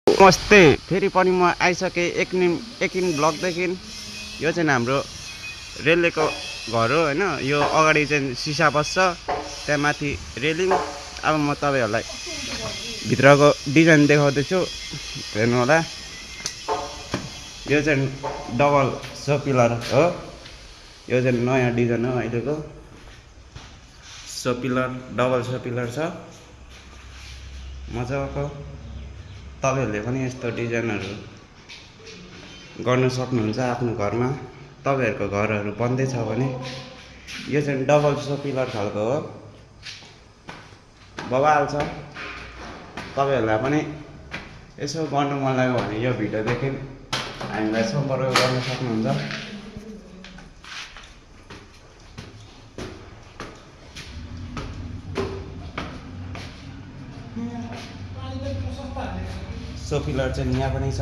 नमस्ते, फेरि पनि म आइसकेँ एक दिन ब्लकदेखि। यो चाहिँ हाम्रो रेलवेको घर हो हैन। यो अगाडि चाहिँ सिसा बस्छ, त्यहाँ माथि रेलिङ। अब म तपाईहरुलाई भित्रको डिजाइन देखाउँदैछु, हेर्नु होला। यो चाहिँ डबल सो पिलर हो। यो चाहिँ नयाँ डिजाइन हो अहिलेको। So pillar, double so pillar छ, मजाको। तपाईहरुले पनि यस्तो डिजाइनहरु गर्न सक्नुहुन्छ आफ्नो घरमा। तपाईहरुको घरहरु बन्दै छ भने यो चाहिँ डबल सो पिलर खालको हो, बवाल छ। तपाईहरुलाई पनि यसो गर्नु मन लाग्यो भने यो भिडियोदेखि हामीलाई सम्पर्क गर्न सक्नुहुन्छ। सो पिलर चाहिँ यहाँ पनि छ,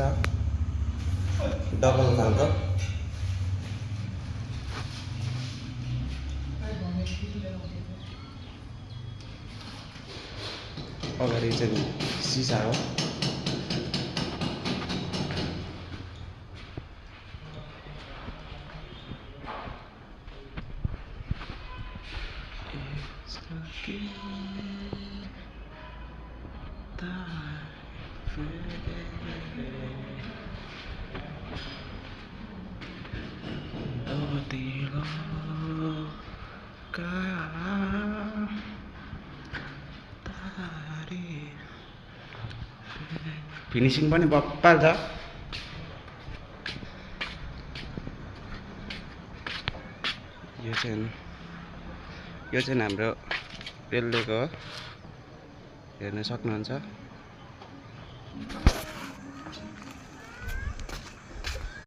डबल खालको। अगाडि चाहिँ सिसा हो। फिनिसिङ पनि बप्पल छ। यो चाहिँ हाम्रो रेलवेको हो, हेर्न सक्नुहुन्छ।